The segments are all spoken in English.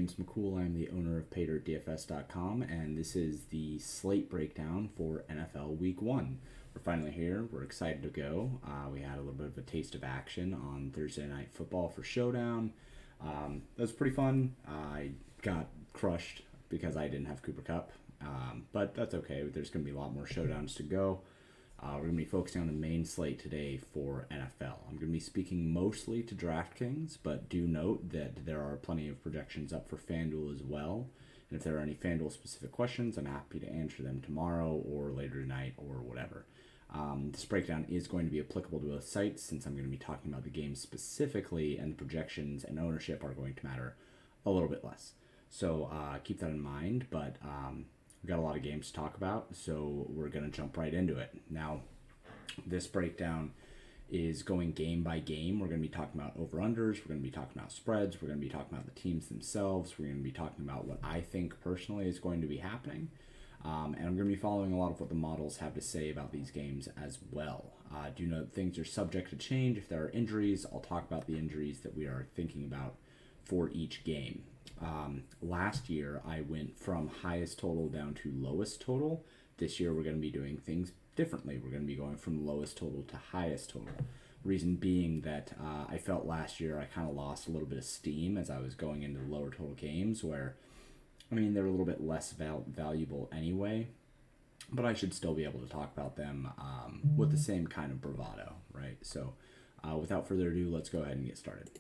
James McCool. I'm the owner of PaydirtDFS.com, and this is the Slate breakdown for NFL Week 1. We're finally here. We're excited to go. We had a little bit of a taste of action on Thursday Night Football for Showdown. That was pretty fun. I got crushed because I didn't have Cooper Kupp, but that's okay. There's going to be a lot more Showdowns to go. We're going to be focusing on the main slate today for NFL. I'm going to be speaking mostly to DraftKings, but do note that there are plenty of projections up for FanDuel as well. And if there are any FanDuel-specific questions, I'm happy to answer them tomorrow or later tonight or whatever. This breakdown is going to be applicable to both sites since I'm going to be talking about the game specifically, and the projections and ownership are going to matter a little bit less. So keep that in mind, but we've got a lot of games to talk about, so we're going to jump right into it. Now, this breakdown is going game by game. We're going to be talking about over-unders. We're going to be talking about spreads. We're going to be talking about the teams themselves. We're going to be talking about what I think personally is going to be happening. And I'm going to be following a lot of what the models have to say about these games as well. Do note things are subject to change. If there are injuries, I'll talk about the injuries that we are thinking about for each game. Last year, I went from highest total down to lowest total. This year, we're going to be doing things differently. We're going to be going from lowest total to highest total. Reason being that I felt last year I kind of lost a little bit of steam as I was going into the lower total games where, I mean, they're a little bit less valuable anyway, but I should still be able to talk about them with the same kind of bravado, right? So without further ado, let's go ahead and get started.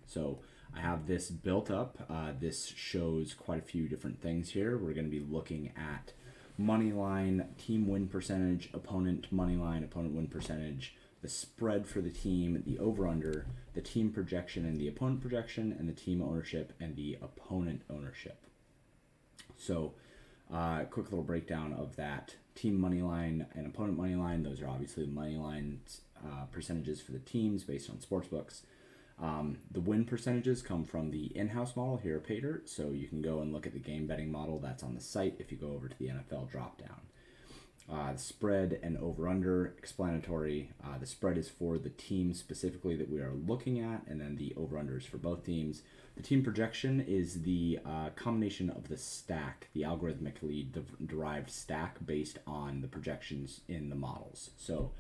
So I have this built up. This shows quite a few different things here. We're going to be looking at money line, team win percentage, opponent money line, opponent win percentage, the spread for the team, the over-under, the team projection and the opponent projection, and the team ownership and the opponent ownership. So quick little breakdown of that. Team money line and opponent money line, those are obviously the money line percentages for the teams based on sportsbooks. The win percentages come from the in-house model here at Paydirt, so you can go and look at the game betting model that's on the site if you go over to the NFL dropdown. The spread and over-under, explanatory. The spread is for the team specifically that we are looking at, and then the over-under is for both teams. The team projection is the combination of the stack, the algorithmically derived stack based on the projections in the models. So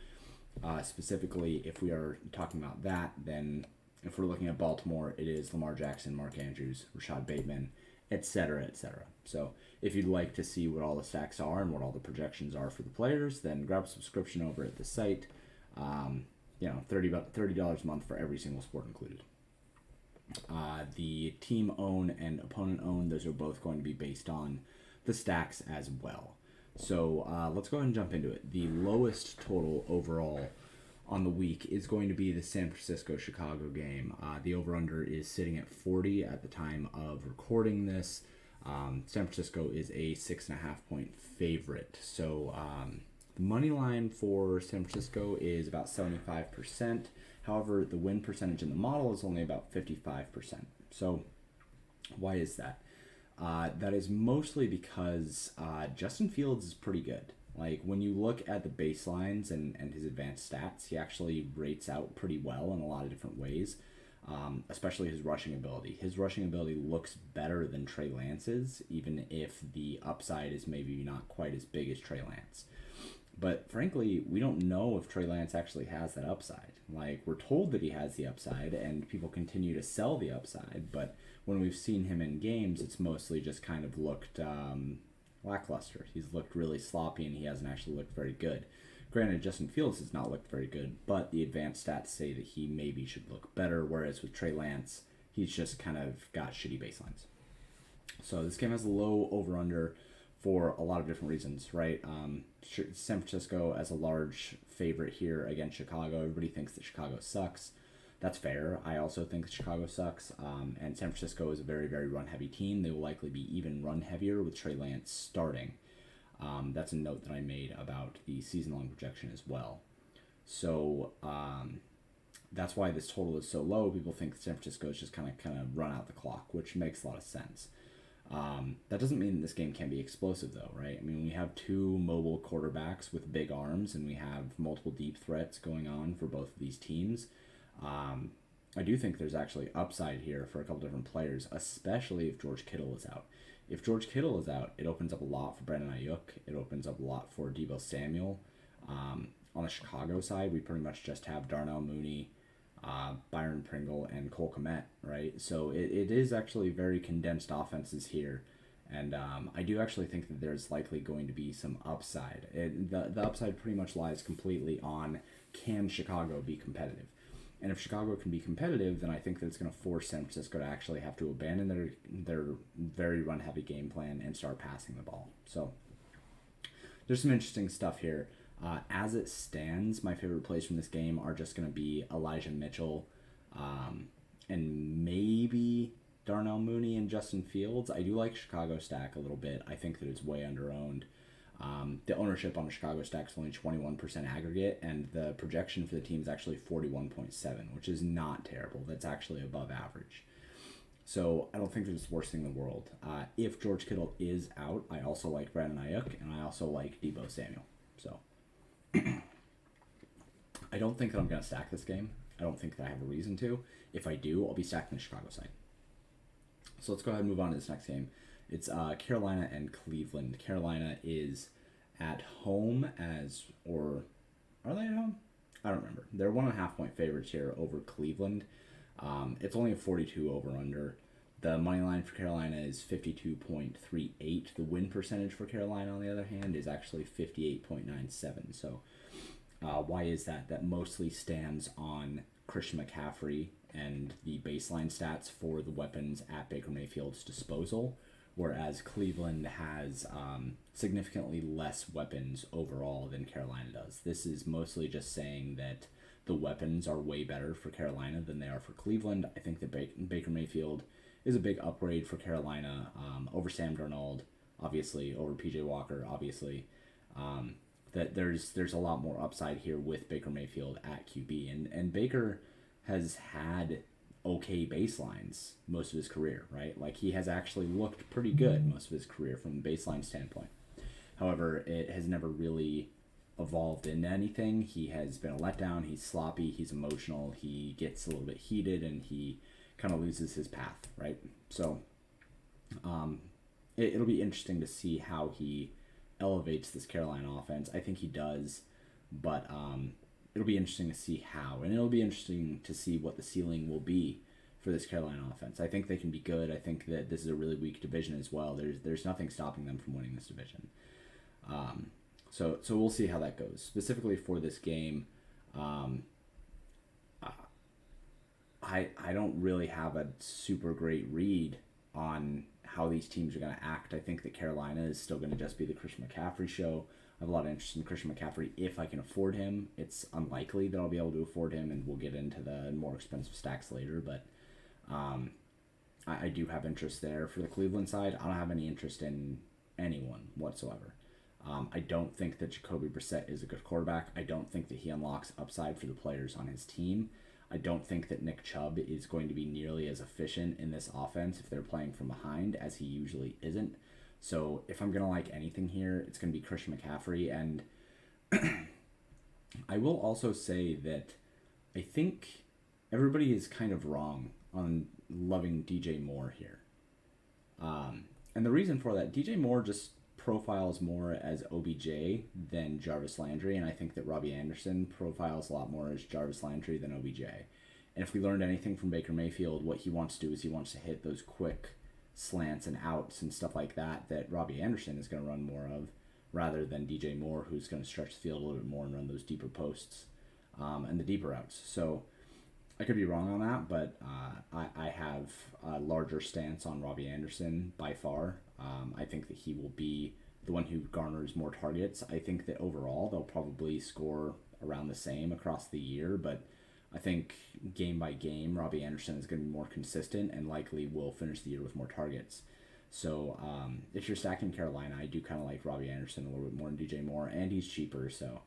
specifically, if we are talking about that, then if we're looking at Baltimore, it is Lamar Jackson, Mark Andrews, Rashad Bateman, etc., etc. So if you'd like to see what all the stacks are and what all the projections are for the players, then grab a subscription over at the site. $30 a month for every single sport included. The team own and opponent own, those are both going to be based on the stacks as well. So let's go ahead and jump into it. The lowest total overall on the week is going to be the San Francisco-Chicago game. The over-under is sitting at 40 at the time of recording this. San Francisco is a 6.5-point favorite. So the money line for San Francisco is about 75%. However, the win percentage in the model is only about 55%. So why is that? That is mostly because Justin Fields is pretty good. Like, when you look at the baselines and his advanced stats, he actually rates out pretty well in a lot of different ways, especially his rushing ability. His rushing ability looks better than Trey Lance's, even if the upside is maybe not quite as big as Trey Lance. But frankly, we don't know if Trey Lance actually has that upside. Like, we're told that he has the upside, and people continue to sell the upside, but when we've seen him in games, it's mostly just kind of looked lackluster. He's looked really sloppy, and he hasn't actually looked very good. Granted, Justin Fields has not looked very good, but the advanced stats say that he maybe should look better, whereas with Trey Lance, he's just kind of got shitty baselines. So this game has a low over-under for a lot of different reasons, right? San Francisco as a large favorite here against Chicago. Everybody thinks that Chicago sucks. That's fair. I also think that Chicago sucks. And San Francisco is a very, very run-heavy team. They will likely be even run-heavier with Trey Lance starting. That's a note that I made about the season-long projection as well. So that's why this total is so low. People think San Francisco is just kind of run out the clock, which makes a lot of sense. That doesn't mean this game can't be explosive, though, right? I mean, we have two mobile quarterbacks with big arms, and we have multiple deep threats going on for both of these teams. I do think there's actually upside here for a couple different players, especially if George Kittle is out. If George Kittle is out, it opens up a lot for Brandon Ayuk. It opens up a lot for Deebo Samuel. On the Chicago side, we pretty much just have Darnell Mooney, Byron Pringle, and Cole Kmet, right? So it is actually very condensed offenses here. And I do actually think that there's likely going to be some upside. The upside pretty much lies completely on, can Chicago be competitive? And if Chicago can be competitive, then I think that it's going to force San Francisco to actually have to abandon their very run-heavy game plan and start passing the ball. So there's some interesting stuff here. As it stands, my favorite plays from this game are just going to be Elijah Mitchell and maybe Darnell Mooney and Justin Fields. I do like Chicago stack a little bit. I think that it's way under-owned. The ownership on the Chicago stack is only 21% aggregate, and the projection for the team is actually 41.7, which is not terrible. That's actually above average. So I don't think it's the worst thing in the world. If George Kittle is out, I also like Brandon Ayuk, and I also like Deebo Samuel. So I don't think that I'm going to stack this game. I don't think that I have a reason to. If I do, I'll be stacking the Chicago side. So let's go ahead and move on to this next game. It's Carolina and Cleveland. Carolina is at home or are they at home? I don't remember. They're 1.5 point favorites here over Cleveland. It's only a 42 over under. The money line for Carolina is 52.38. The win percentage for Carolina, on the other hand, is actually 58.97. So why is that? That mostly stands on Christian McCaffrey and the baseline stats for the weapons at Baker Mayfield's disposal, whereas Cleveland has significantly less weapons overall than Carolina does. This is mostly just saying that the weapons are way better for Carolina than they are for Cleveland. I think that Baker Mayfield is a big upgrade for Carolina over Sam Darnold, obviously, over PJ Walker, obviously. That there's a lot more upside here with Baker Mayfield at QB, and Baker has had okay baselines most of his career, right? Like, he has actually looked pretty good most of his career from a baseline standpoint. However, it has never really evolved into anything. He has been a letdown. He's sloppy. He's emotional. He gets a little bit heated, and he kind of loses his path, right? So it'll be interesting to see how he elevates this Carolina offense. I think he does, but it'll be interesting to see how, and it'll be interesting to see what the ceiling will be for this Carolina offense. I think they can be good. I think that this is a really weak division as well. There's nothing stopping them from winning this division. So we'll see how that goes. Specifically for this game, I don't really have a super great read on how these teams are going to act. I think that Carolina is still going to just be the Christian McCaffrey show. I have a lot of interest in Christian McCaffrey if I can afford him. It's unlikely that I'll be able to afford him, and we'll get into the more expensive stacks later, but I do have interest there. For the Cleveland side, I don't have any interest in anyone whatsoever. I don't think that Jacoby Brissett is a good quarterback. I don't think that he unlocks upside for the players on his team. I don't think that Nick Chubb is going to be nearly as efficient in this offense if they're playing from behind, as he usually isn't. So if I'm going to like anything here, it's going to be Christian McCaffrey. And I will also say that I think everybody is kind of wrong on loving DJ Moore here. And the reason for that, DJ Moore just profiles more as OBJ than Jarvis Landry, and I think that Robbie Anderson profiles a lot more as Jarvis Landry than OBJ. And if we learned anything from Baker Mayfield, what he wants to do is he wants to hit those quick slants and outs and stuff like that Robbie Anderson is going to run more of, rather than DJ Moore, who's going to stretch the field a little bit more and run those deeper posts and the deeper outs. So I could be wrong on that, but I have a larger stance on Robbie Anderson by far. I think that he will be the one who garners more targets. I think that overall they'll probably score around the same across the year, but I think game by game, Robbie Anderson is going to be more consistent and likely will finish the year with more targets. So if you're stacking Carolina, I do kind of like Robbie Anderson a little bit more than DJ Moore, and he's cheaper, so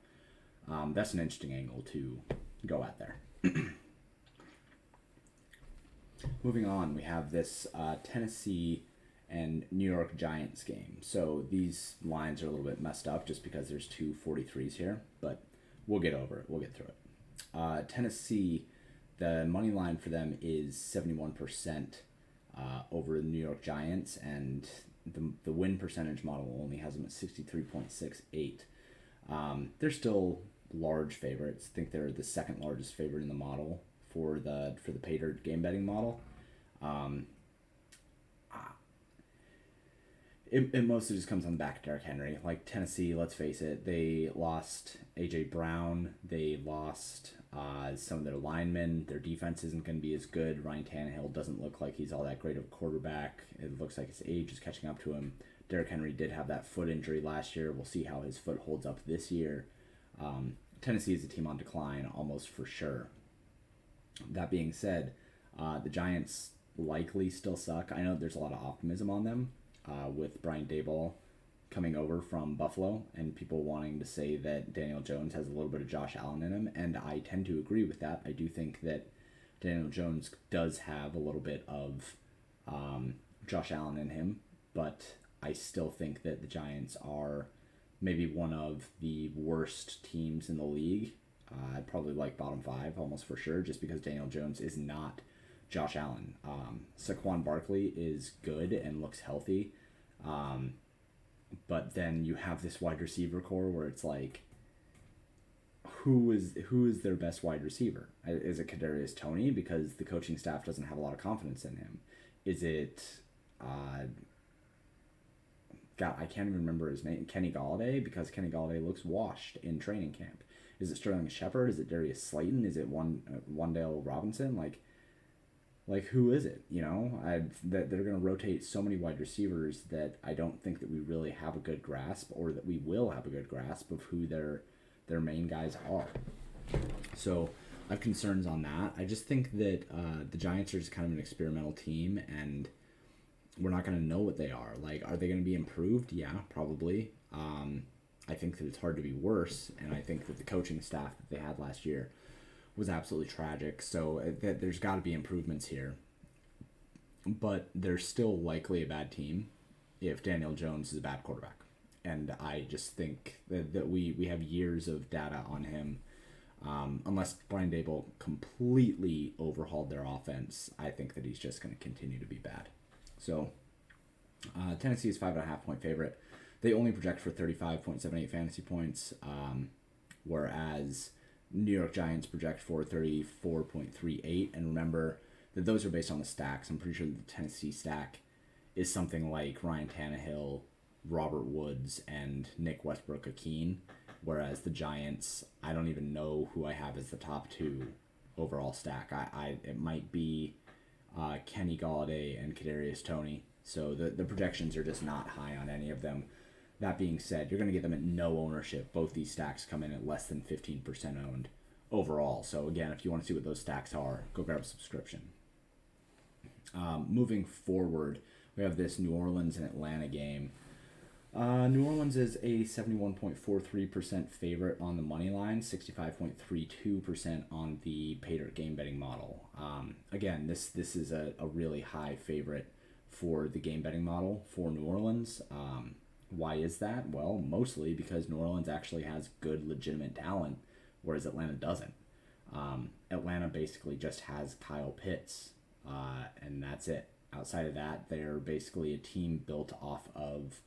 that's an interesting angle to go at there. Moving on, we have this Tennessee and New York Giants game. So these lines are a little bit messed up just because there's two 43s here, but we'll get over it. We'll get through it. Tennessee, The money line for them is 71% over the New York Giants, and the win percentage model only has them at 63.68. They're still large favorites. I think they're the second largest favorite in the model for the Paydirt game betting model. Um, it mostly just comes on the back of Derrick Henry. Like Tennessee, let's face it, they lost A.J. Brown. They lost some of their linemen. Their defense isn't going to be as good. Ryan Tannehill doesn't look like he's all that great of a quarterback. It looks like his age is catching up to him. Derrick Henry did have that foot injury last year. We'll see how his foot holds up this year. Tennessee is a team on decline almost for sure. That being said, the Giants likely still suck. I know there's a lot of optimism on them with Brian Daboll coming over from Buffalo and people wanting to say that Daniel Jones has a little bit of Josh Allen in him, and I tend to agree with that. I do think that Daniel Jones does have a little bit of Josh Allen in him, but I still think that the Giants are maybe one of the worst teams in the league. I'd probably like bottom five almost for sure, just because Daniel Jones is not Josh Allen. Saquon Barkley is good and looks healthy. But then you have this wide receiver core where it's like, who is their best wide receiver? Is it Kadarius Toney because the coaching staff doesn't have a lot of confidence in him? Is it God, I can't even remember his name, Kenny Galladay, because Kenny Galladay looks washed in training camp. Is it Sterling Shepard? Is it Darius Slayton? Is it Wan'Dale Robinson? Like who is it? You know, that they're going to rotate so many wide receivers that I don't think that we really have a good grasp, or that we will have a good grasp of who their main guys are. So I have concerns on that. I just think that the Giants are just kind of an experimental team, and we're not going to know what they are. Like, are they going to be improved? Yeah, probably. I think that it's hard to be worse, and I think that the coaching staff that they had last year was absolutely tragic. So there's got to be improvements here. But they're still likely a bad team if Daniel Jones is a bad quarterback. And I just think that we have years of data on him. Unless Brian Daboll completely overhauled their offense, I think that he's just going to continue to be bad. So Tennessee is 5.5 point favorite. They only project for 35.78 fantasy points, whereas New York Giants project for 34.38. And remember that those are based on the stacks. I'm pretty sure the Tennessee stack is something like Ryan Tannehill, Robert Woods, and Nick Westbrook-Akeen, whereas the Giants, I don't even know who I have as the top two overall stack. It might be Kenny Galladay and Kadarius Toney. So the projections are just not high on any of them. That being said, you're going to get them at no ownership. Both these stacks come in at less than 15% owned overall. So again, if you want to see what those stacks are, go grab a subscription. Moving forward, we have this New Orleans and Atlanta game. New Orleans is a 71.43% favorite on the money line, 65.32% on the Paydirt game betting model. Again, this is a really high favorite for the game betting model for New Orleans. Why is that? Well, mostly because New Orleans actually has good, legitimate talent, whereas Atlanta doesn't. Atlanta basically just has Kyle Pitts, and that's it. Outside of that, they're basically a team built off of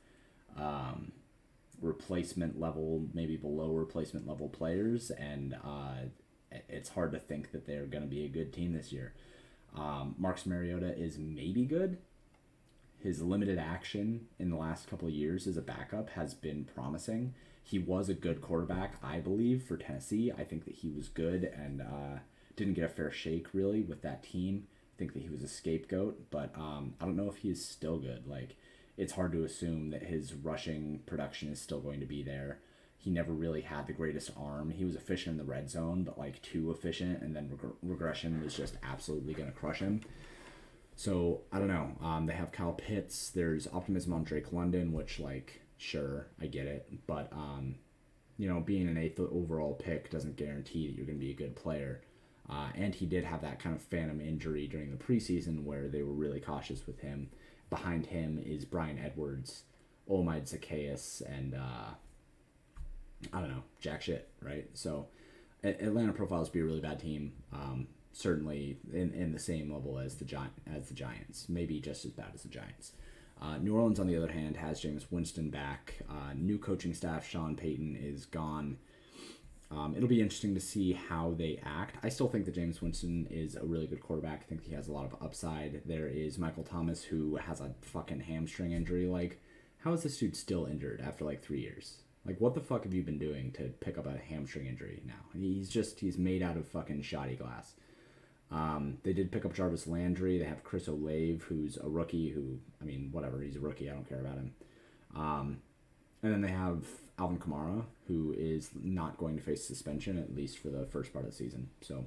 replacement level, maybe below replacement level players, and it's hard to think that they're going to be a good team this year. Marcus Mariota is maybe good. His limited action in the last couple of years as a backup has been promising. He was a good quarterback, I believe, for Tennessee. I think that he was good and didn't get a fair shake, really, with that team. I think that he was a scapegoat, but I don't know if he is still good. Like, it's hard to assume that his rushing production is still going to be there. He never really had the greatest arm. He was efficient in the red zone, but like too efficient, and then regression was just absolutely going to crush him. So, I don't know. They have Kyle Pitts. There's optimism on Drake London, which, like, sure, I get it. But, being an 8th overall pick doesn't guarantee that you're going to be a good player. And he did have that kind of phantom injury during the preseason where they were really cautious with him. Behind him is Bryan Edwards, Olamide Zacchaeus, and, jack shit, right? So, Atlanta profiles be a really bad team. certainly in the same level as the Giants, maybe just as bad as the Giants. New Orleans, on the other hand, has Jameis Winston back. New coaching staff, Sean Payton, is gone. It'll be interesting to see how they act. I still think that Jameis Winston is a really good quarterback. I think he has a lot of upside. There is Michael Thomas, who has a fucking hamstring injury. Like, how is this dude still injured after like 3 years? Like, what the fuck have you been doing to pick up a hamstring injury now? He's made out of fucking shoddy glass. They did pick up Jarvis Landry. They have Chris Olave, who's a rookie who, I mean, whatever, he's a rookie. I don't care about him. And then they have Alvin Kamara, who is not going to face suspension, at least for the first part of the season. So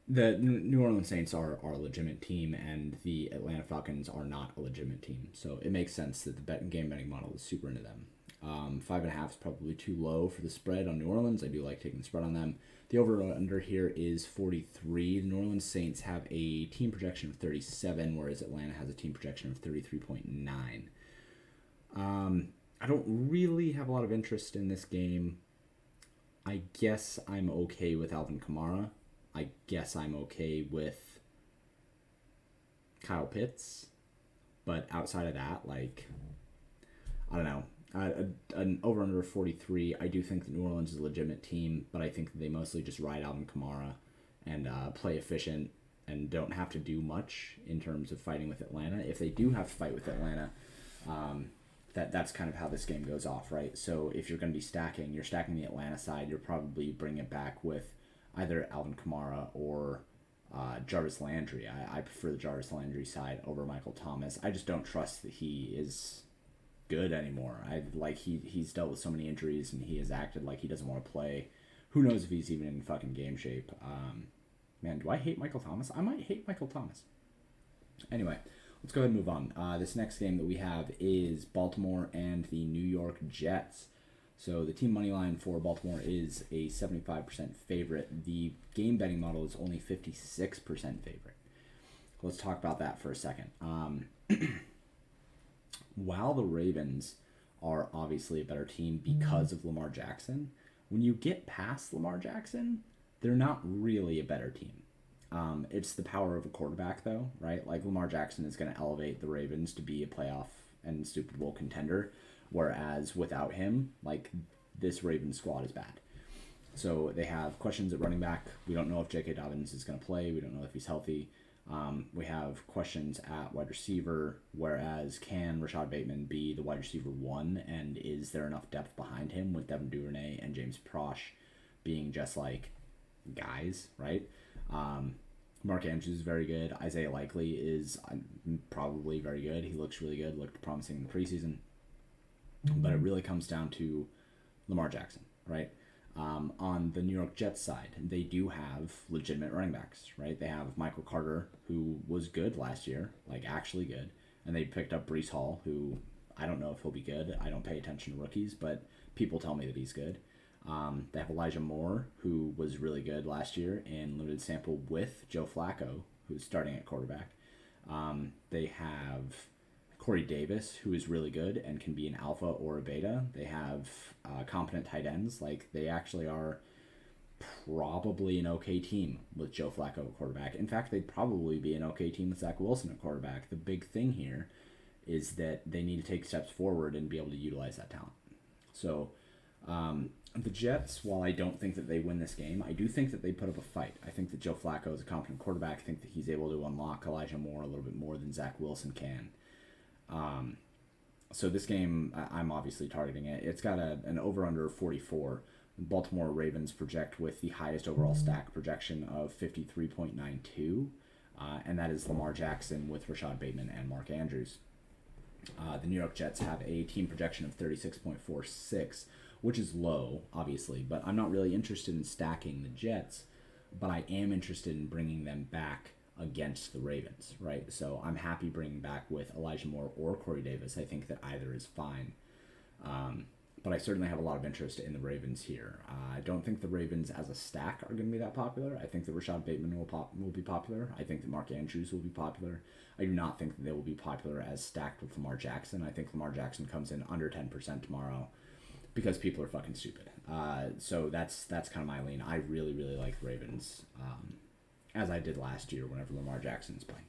the New Orleans Saints are a legitimate team, and the Atlanta Falcons are not a legitimate team. So it makes sense that the game betting model is super into them. 5.5 is probably too low for the spread on New Orleans. I do like taking the spread on them. The over-under here is 43. The New Orleans Saints have a team projection of 37, whereas Atlanta has a team projection of 33.9. I don't really have a lot of interest in this game. I guess I'm okay with Alvin Kamara. I guess I'm okay with Kyle Pitts. But outside of that, like, I don't know. An over-under of 43. I do think that New Orleans is a legitimate team, but I think that they mostly just ride Alvin Kamara and play efficient and don't have to do much in terms of fighting with Atlanta. If they do have to fight with Atlanta, that's kind of how this game goes off, right? So if you're going to be stacking, you're stacking the Atlanta side, you're probably bringing it back with either Alvin Kamara or Jarvis Landry. I prefer the Jarvis Landry side over Michael Thomas. I just don't trust that he is good anymore. He's dealt with so many injuries, and he has acted like he doesn't want to play. Who knows if he's even in fucking game shape. Man, do I hate Michael Thomas? I might hate Michael Thomas. Anyway, let's go ahead and move on. This next game that we have is Baltimore and the New York Jets. So the team money line for Baltimore is a 75% favorite. The game betting model is only 56% favorite. Let's talk about that for a second. While the Ravens are obviously a better team because of Lamar Jackson, when you get past Lamar Jackson, they're not really a better team. It's the power of a quarterback, though, right? Like, Lamar Jackson is going to elevate the Ravens to be a playoff and Super Bowl contender, whereas without him, like, this Ravens squad is bad. So they have questions at running back. We don't know if J.K. Dobbins is going to play. We don't know if he's healthy. We have questions at wide receiver, whereas can Rashad Bateman be the wide receiver one, and is there enough depth behind him with Devin Duvernay and James Prosh being just like guys, right? Mark Andrews is very good. Isaiah Likely is probably very good. He looks really good, looked promising in the preseason. But it really comes down to Lamar Jackson, right? On the New York Jets side, they do have legitimate running backs, right? They have Michael Carter, who was good last year, like actually good. And they picked up Breece Hall, who I don't know if he'll be good. I don't pay attention to rookies, but people tell me that he's good. They have Elijah Moore, who was really good last year in limited sample with Joe Flacco, who's starting at quarterback. They have Corey Davis, who is really good and can be an alpha or a beta. They have competent tight ends. Like, they actually are probably an okay team with Joe Flacco at quarterback. In fact, they'd probably be an okay team with Zach Wilson at quarterback. The big thing here is that they need to take steps forward and be able to utilize that talent. So the Jets, while I don't think that they win this game, I do think that they put up a fight. I think that Joe Flacco is a competent quarterback. I think that he's able to unlock Elijah Moore a little bit more than Zach Wilson can. So this game, I'm obviously targeting it. It's got an over-under 44. Baltimore Ravens project with the highest overall stack projection of 53.92, and that is Lamar Jackson with Rashad Bateman and Mark Andrews. The New York Jets have a team projection of 36.46, which is low, obviously, but I'm not really interested in stacking the Jets, but I am interested in bringing them back against the Ravens, right? So I'm happy bringing back with Elijah Moore or Corey Davis. I think that either is fine. But I certainly have a lot of interest in the Ravens here. I don't think the Ravens as a stack are going to be that popular. I think that Rashad Bateman will be popular. I think that Mark Andrews will be popular. I do not think that they will be popular as stacked with Lamar Jackson. I think Lamar Jackson comes in under 10% tomorrow. because people are fucking stupid. So that's kind of my lean. I really, really like the Ravens, as I did last year whenever Lamar Jackson's playing.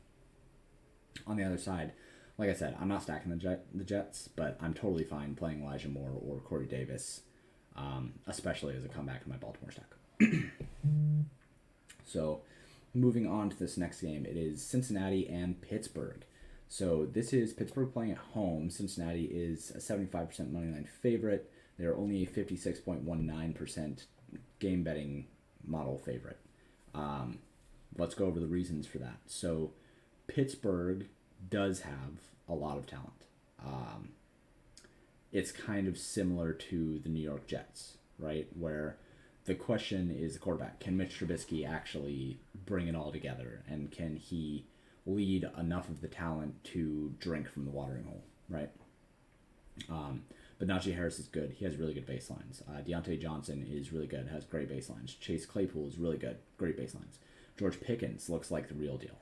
On the other side, like I said, I'm not stacking the Jets, but I'm totally fine playing Elijah Moore or Corey Davis, especially as a comeback in my Baltimore stack. So, moving on to this next game, it is Cincinnati and Pittsburgh. So this is Pittsburgh playing at home. Cincinnati is a 75% moneyline favorite. They're only a 56.19% game betting model favorite. Let's go over the reasons for that. So Pittsburgh does have a lot of talent. It's kind of similar to the New York Jets, right? Where the question is the quarterback. Can Mitch Trubisky actually bring it all together? And can he lead enough of the talent to drink from the watering hole, right? But Najee Harris is good. He has really good baselines. Deontay Johnson is really good, has great baselines. Chase Claypool is really good, great baselines. George Pickens looks like the real deal.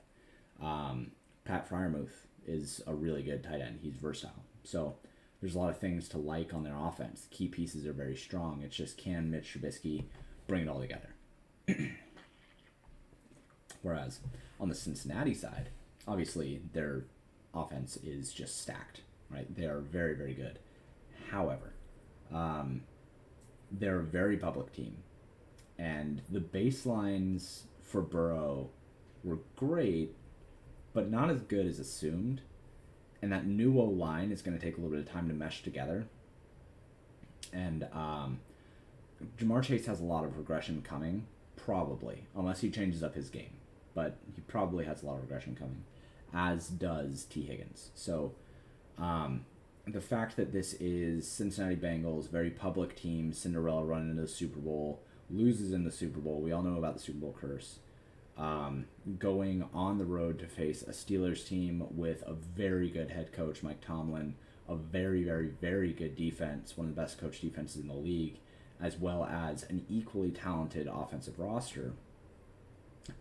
Pat Freiermuth is a really good tight end. He's versatile. So there's a lot of things to like on their offense. The key pieces are very strong. It's just, can Mitch Trubisky bring it all together? Whereas on the Cincinnati side, obviously their offense is just stacked, right? They are very, very good. However, they're a very public team, and the baselines for Burrow were great, but not as good as assumed. And that new O-line is going to take a little bit of time to mesh together. And Jamar Chase has a lot of regression coming, probably, unless he changes up his game. But he probably has a lot of regression coming, as does T. Higgins. So the fact that this is Cincinnati Bengals, very public team, Cinderella run into the Super Bowl, loses in the Super Bowl. We all know about the Super Bowl curse. Going on the road to face a Steelers team with a very good head coach, Mike Tomlin, a very, very, very good defense, one of the best coached defenses in the league, as well as an equally talented offensive roster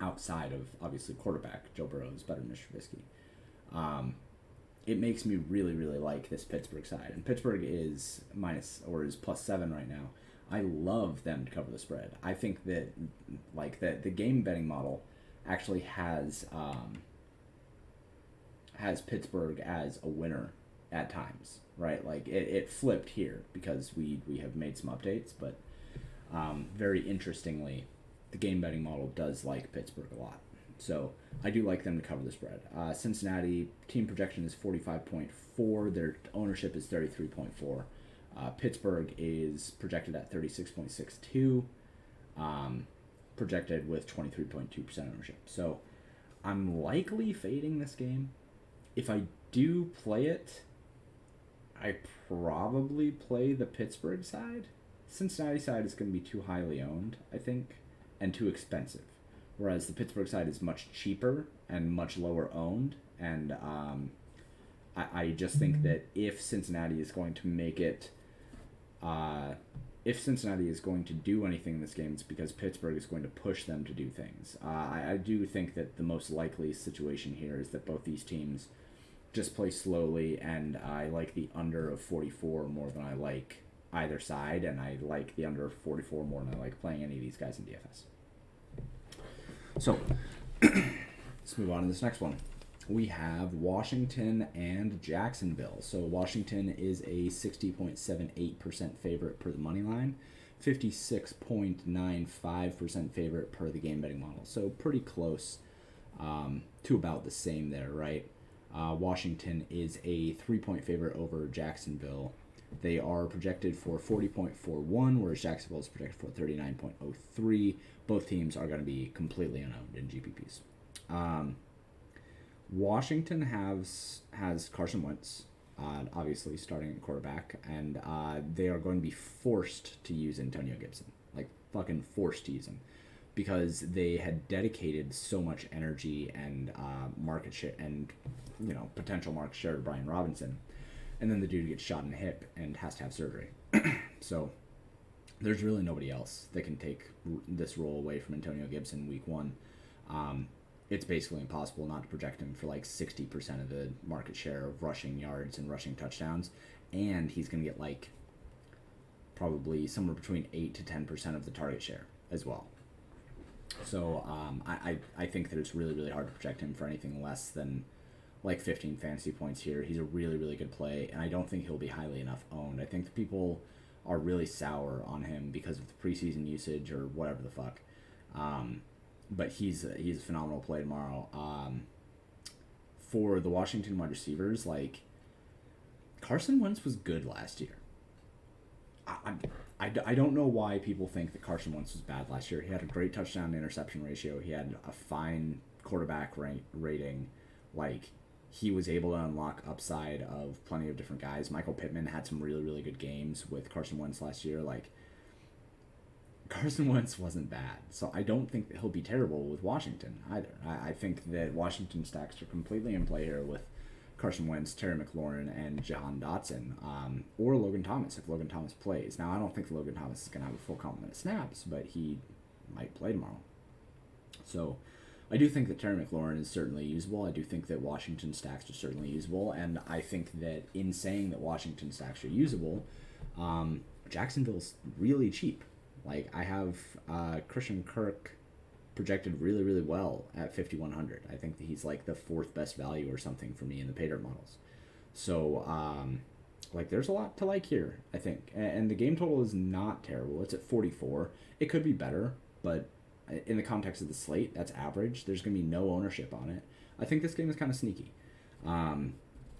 outside of, obviously, quarterback. Joe Burrow is better than Mr. Trubisky. It makes me really, really like this Pittsburgh side. And Pittsburgh is +7 right now. I love them to cover the spread. I think that the game betting model actually has Pittsburgh as a winner at times, right? Like it flipped here because we have made some updates, but very interestingly, the game betting model does like Pittsburgh a lot. So I do like them to cover the spread. Cincinnati team projection is 45.4. Their ownership is 33.4. Pittsburgh is projected at 36.62, projected with 23.2% ownership. So I'm likely fading this game. If I do play it, I probably play the Pittsburgh side. Cincinnati side is going to be too highly owned, I think, and too expensive. Whereas the Pittsburgh side is much cheaper and much lower owned. And I just think that if Cincinnati is going to make it... if Cincinnati is going to do anything in this game, it's because Pittsburgh is going to push them to do things. I do think that the most likely situation here is that both these teams just play slowly, and I like the under of 44 more than I like either side, and I like the under of 44 more than I like playing any of these guys in DFS. So, let's move on to this next one. We have Washington and Jacksonville. So Washington is a 60.78% favorite per the money line, 56.95% favorite per the game betting model. So pretty close to about the same there, right? Washington is a 3-point favorite over Jacksonville. They are projected for 40.41, whereas Jacksonville is projected for 39.03. Both teams are going to be completely unowned in GPPs. Washington has Carson Wentz, obviously starting at quarterback, and they are going to be forced to use Antonio Gibson, like fucking forced to use him, because they had dedicated so much energy and market share and potential market share to Brian Robinson, and then the dude gets shot in the hip and has to have surgery. So there's really nobody else that can take this role away from Antonio Gibson week one. It's basically impossible not to project him for like 60% of the market share of rushing yards and rushing touchdowns. And he's going to get like probably somewhere between 8 to 10% of the target share as well. So I think that it's really, really hard to project him for anything less than like 15 fantasy points here. He's a really, really good play, and I don't think he'll be highly enough owned. I think the people are really sour on him because of the preseason usage or whatever the fuck. But he's a phenomenal play tomorrow. For the Washington wide receivers, like, Carson Wentz was good last year. I don't know why people think that Carson Wentz was bad last year. He had a great touchdown to interception ratio. He had a fine quarterback rating. Like, he was able to unlock upside of plenty of different guys. Michael Pittman had some really, really good games with Carson Wentz last year. Like, Carson Wentz wasn't bad. So I don't think that he'll be terrible with Washington either. I think that Washington stacks are completely in play here with Carson Wentz, Terry McLaurin, and Jahan Dotson, or Logan Thomas if Logan Thomas plays. Now, I don't think Logan Thomas is going to have a full complement of snaps, but he might play tomorrow. So I do think that Terry McLaurin is certainly usable. I do think that Washington stacks are certainly usable, and I think that in saying that Washington stacks are usable, Jacksonville's really cheap. Like, I have Christian Kirk projected really, really well at 5,100. I think that he's like the fourth best value or something for me in the Paydirt models. So, like, there's a lot to like here, I think. And the game total is not terrible. It's at 44. It could be better, but in the context of the slate, that's average. There's going to be no ownership on it. I think this game is kind of sneaky.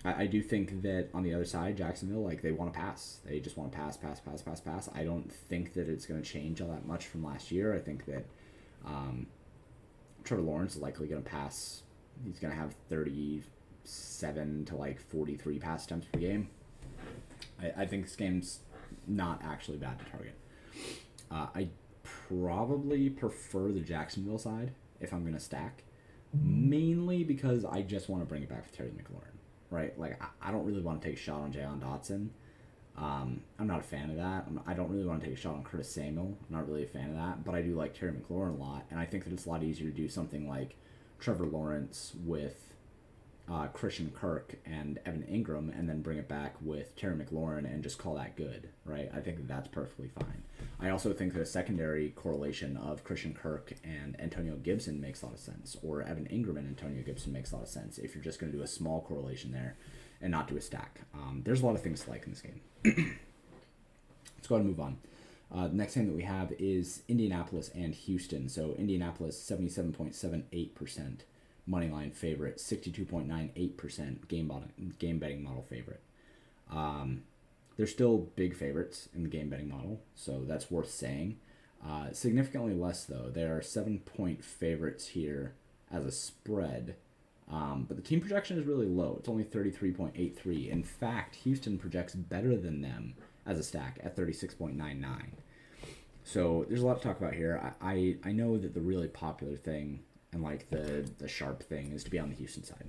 I do think that on the other side, Jacksonville, like, they want to pass. They just want to pass. I don't think that it's going to change all that much from last year. I think that Trevor Lawrence is likely going to pass. He's going to have 37 to like 43 pass attempts per game. I think this game's not actually bad to target. I probably prefer the Jacksonville side if I'm going to stack, mainly because I just want to bring it back with Terry McLaurin. Right, like, I don't really want to take a shot on Jahan Dotson. I'm not a fan of that. I don't really want to take a shot on Curtis Samuel. I'm not really a fan of that, but I do like Terry McLaurin a lot, and I think that it's a lot easier to do something like Trevor Lawrence with Christian Kirk and Evan Ingram, and then bring it back with Terry McLaurin and just call that good, right? I think that that's perfectly fine. I also think that a secondary correlation of Christian Kirk and Antonio Gibson makes a lot of sense, or Evan Ingram and Antonio Gibson makes a lot of sense if you're just going to do a small correlation there and not do a stack. There's a lot of things to like in this game. Let's go ahead and move on. The next game that we have is Indianapolis and Houston. So Indianapolis, 77.78% moneyline favorite, 62.98% game betting model favorite. They're still big favorites in the game betting model, so that's worth saying. Significantly less, though. They are 7-point favorites here as a spread, but the team projection is really low. It's only 33.83. In fact, Houston projects better than them as a stack at 36.99. So there's a lot to talk about here. I know that the really popular thing and like the sharp thing is to be on the Houston side.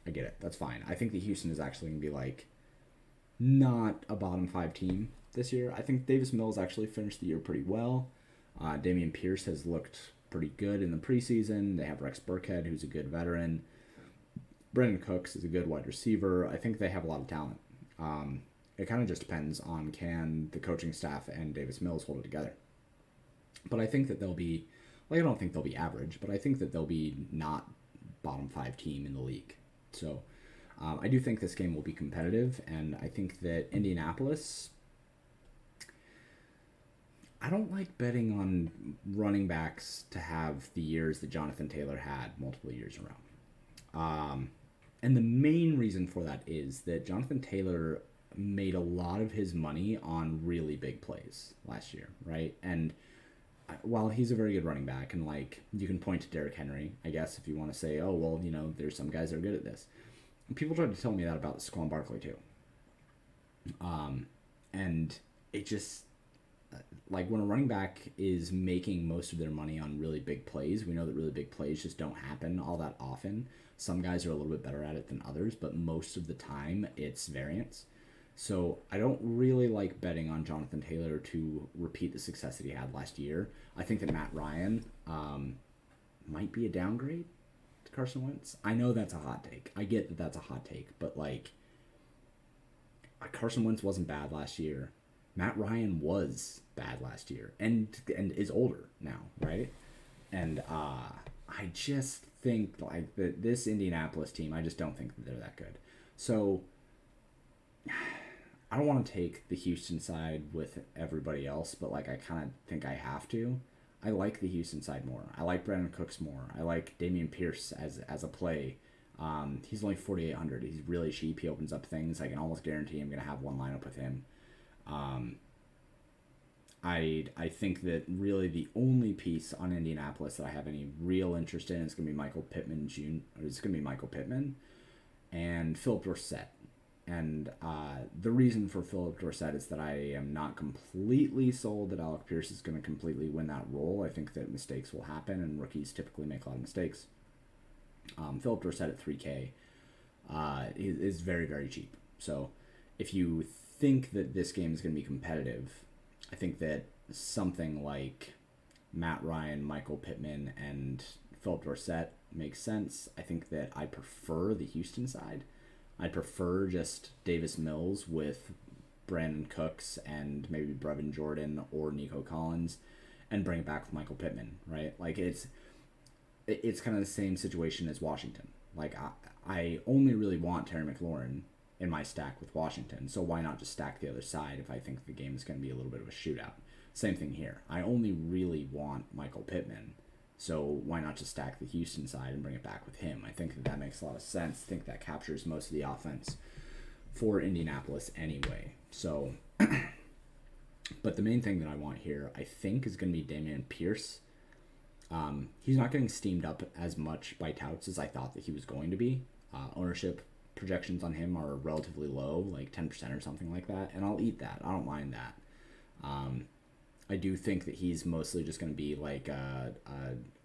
I get it. That's fine. I think that Houston is actually going to be like not a bottom 5 team this year. I think Davis Mills actually finished the year pretty well. Damian Pierce has looked pretty good in the preseason. They have Rex Burkhead, who's a good veteran. Brandon Cooks is a good wide receiver. I think they have a lot of talent. It kind of just depends on can the coaching staff and Davis Mills hold it together. But I think that they'll be, like, I don't think they'll be average, but I think that they'll be not bottom 5 team in the league. So I do think this game will be competitive, and I think that Indianapolis, I don't like betting on running backs to have the years that Jonathan Taylor had multiple years in a row. And the main reason for that is that Jonathan Taylor made a lot of his money on really big plays last year, right? And while he's a very good running back, and like you can point to Derrick Henry, I guess, if you want to say, oh, well, you know, there's some guys that are good at this. People tried to tell me that about Saquon Barkley too. And it just, like, when a running back is making most of their money on really big plays, we know that really big plays just don't happen all that often. Some guys are a little bit better at it than others, but most of the time it's variance. So I don't really like betting on Jonathan Taylor to repeat the success that he had last year. I think that Matt Ryan might be a downgrade to Carson Wentz. I know that's a hot take. I get that that's a hot take, but like Carson Wentz wasn't bad last year. Matt Ryan was bad last year and is older now, right? And I just think like this Indianapolis team, I just don't think that they're that good. So I don't want to take the Houston side with everybody else, but like I kind of think I have to. I like the Houston side more. I like Brandon Cooks more. I like Dameon Pierce as a play. He's only 4,800. He's really cheap. He opens up things. I can almost guarantee I'm going to have one lineup with him. I think that really the only piece on Indianapolis that I have any real interest in is going to be Michael Pittman Jr. It's going to be Michael Pittman and Philip Dorsett. And the reason for Philip Dorsett is that I am not completely sold that Alec Pierce is going to completely win that role. I think that mistakes will happen, and rookies typically make a lot of mistakes. Philip Dorsett at 3K is very, very cheap. So if you think that this game is going to be competitive, I think that something like Matt Ryan, Michael Pittman, and Philip Dorsett makes sense. I think that I prefer the Houston side. I'd prefer just Davis Mills with Brandon Cooks and maybe Brevin Jordan or Nico Collins and bring it back with Michael Pittman, right? Like it's kind of the same situation as Washington. Like I only really want Terry McLaurin in my stack with Washington, so why not just stack the other side if I think the game is going to be a little bit of a shootout? Same thing here. I only really want Michael Pittman, so why not just stack the Houston side and bring it back with him? I think that makes a lot of sense. I think that captures most of the offense for Indianapolis anyway. So, but the main thing that I want here, I think, is going to be Dameon Pierce. He's not getting steamed up as much by touts as I thought that he was going to be. Ownership projections on him are relatively low, like 10% or something like that, and I'll eat that. I don't mind that. I do think that he's mostly just going to be like a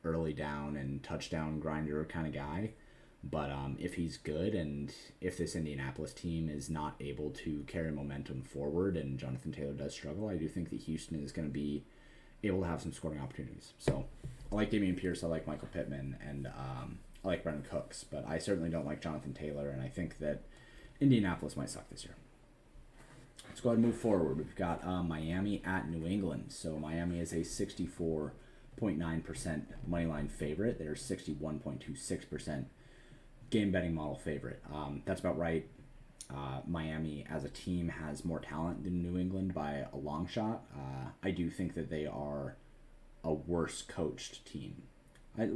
early down and touchdown grinder kind of guy. But if he's good and if this Indianapolis team is not able to carry momentum forward and Jonathan Taylor does struggle, I do think that Houston is going to be able to have some scoring opportunities. So I like Dameon Pierce, I like Michael Pittman, and I like Brandon Cooks, but I certainly don't like Jonathan Taylor, and I think that Indianapolis might suck this year. Let's go ahead and move forward. We've got Miami at New England. So Miami is a 64.9% moneyline favorite. They're 61.26% game betting model favorite. That's about right. Miami as a team has more talent than New England by a long shot. I do think that they are a worse coached team. I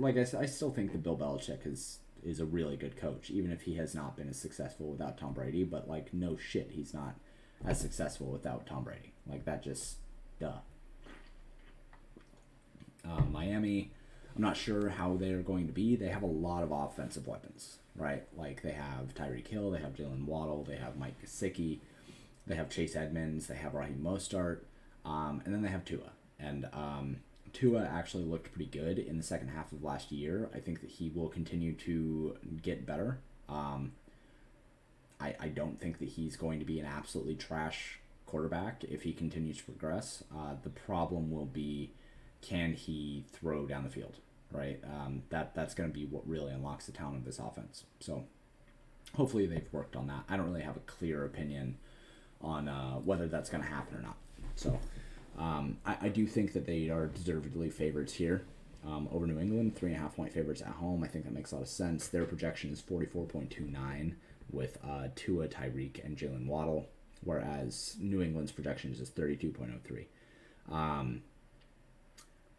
still think that Bill Belichick is a really good coach, even if he has not been as successful without Tom Brady. But like, no shit, he's not as successful without Tom Brady. Like, that just, duh. Miami, I'm not sure how they're going to be. They have a lot of offensive weapons, right? Like, they have Tyreek Hill, they have Jalen Waddle, they have Mike Gesicki, they have Chase Edmonds, they have Raheem Mostert, and then they have Tua. And Tua actually looked pretty good in the second half of last year. I think that he will continue to get better. I don't think that he's going to be an absolutely trash quarterback if he continues to progress. The problem will be, can he throw down the field, right? That's going to be what really unlocks the talent of this offense. So hopefully they've worked on that. I don't really have a clear opinion on whether that's going to happen or not. So I do think that they are deservedly favorites here over New England, 3.5-point favorites at home. I think that makes a lot of sense. Their projection is 44.29 with Tua, Tyreek, and Jalen Waddle, whereas New England's projection is just 32.03.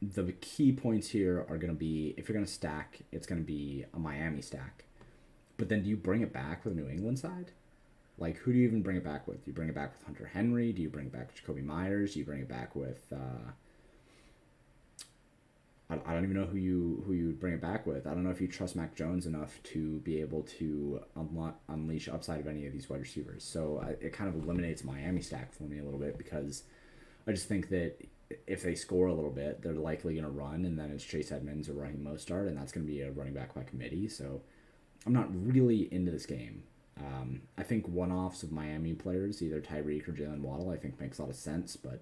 The key points here are going to be, if you're going to stack, it's going to be a Miami stack. But then do you bring it back with the New England side? Like, who do you even bring it back with? Do you bring it back with Hunter Henry? Do you bring it back with Jacoby Myers? Do you bring it back with... I don't even know who you would bring it back with. I don't know if you trust Mac Jones enough to be able to unleash upside of any of these wide receivers. So it kind of eliminates Miami stack for me a little bit, because I just think that if they score a little bit, they're likely going to run, and then it's Chase Edmonds or Raheem Mostert, and that's going to be a running back by committee. So I'm not really into this game. I think one-offs of Miami players, either Tyreek or Jalen Waddle, I think makes a lot of sense, but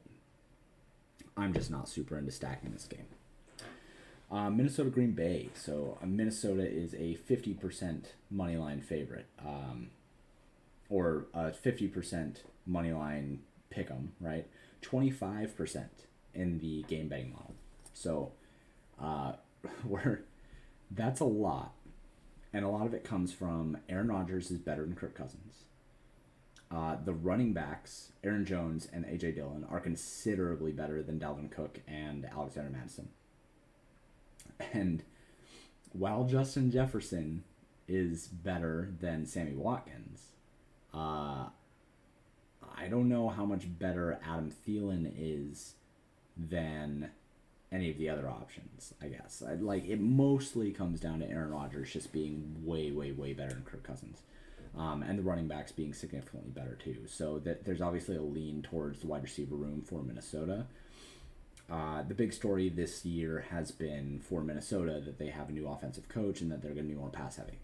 I'm just not super into stacking this game. Minnesota Green Bay. So Minnesota is a 50% moneyline favorite, or a 50% moneyline pick 'em, right? 25% in the game betting model. So uh, we're that's a lot, and a lot of it comes from Aaron Rodgers is better than Kirk Cousins. The running backs, Aaron Jones and AJ Dillon, are considerably better than Dalvin Cook and Alexander Madison. And while Justin Jefferson is better than Sammy Watkins, uh, I don't know how much better Adam Thielen is than any of the other options, I guess. It mostly comes down to Aaron Rodgers just being way, way, way better than Kirk Cousins. And the running backs being significantly better too. So that there's obviously a lean towards the wide receiver room for Minnesota. The big story this year has been for Minnesota that they have a new offensive coach and that they're going to be more pass heavy.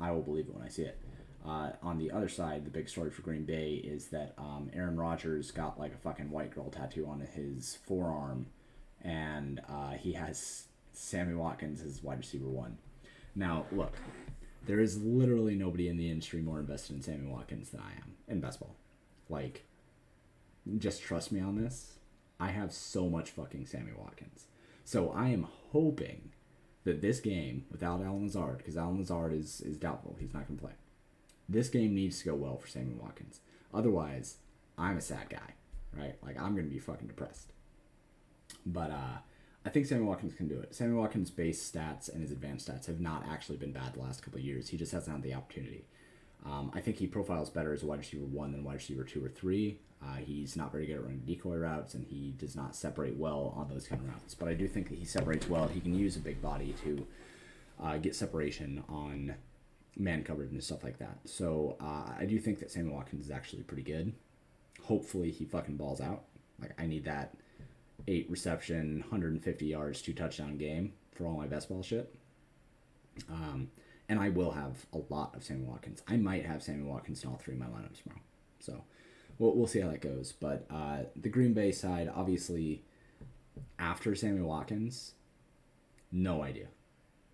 I will believe it when I see it. On the other side, the big story for Green Bay is that Aaron Rodgers got like a fucking white girl tattoo on his forearm, and he has Sammy Watkins as wide receiver 1. Now, look, there is literally nobody in the industry more invested in Sammy Watkins than I am in best ball. Like, just trust me on this. I have so much fucking Sammy Watkins. So I am hoping that this game, without Allen Lazard, because Allen Lazard is doubtful, he's not going to play. This game needs to go well for Sammy Watkins. Otherwise, I'm a sad guy, right? Like, I'm going to be fucking depressed. But I think Sammy Watkins can do it. Sammy Watkins' base stats and his advanced stats have not actually been bad the last couple of years. He just hasn't had the opportunity. I think he profiles better as a wide receiver 1 than wide receiver 2 or 3. He's not very good at running decoy routes, and he does not separate well on those kind of routes. But I do think that he separates well. He can use a big body to get separation on man coverage and stuff like that. So I do think that Sammy Watkins is actually pretty good. Hopefully he fucking balls out. Like, I need that 8 reception, 150 yards, 2 touchdown game for all my best ball shit. And I will have a lot of Sammy Watkins. I might have Sammy Watkins in all 3 of my lineups tomorrow. So we'll see how that goes. But the Green Bay side, obviously, after Sammy Watkins, no idea.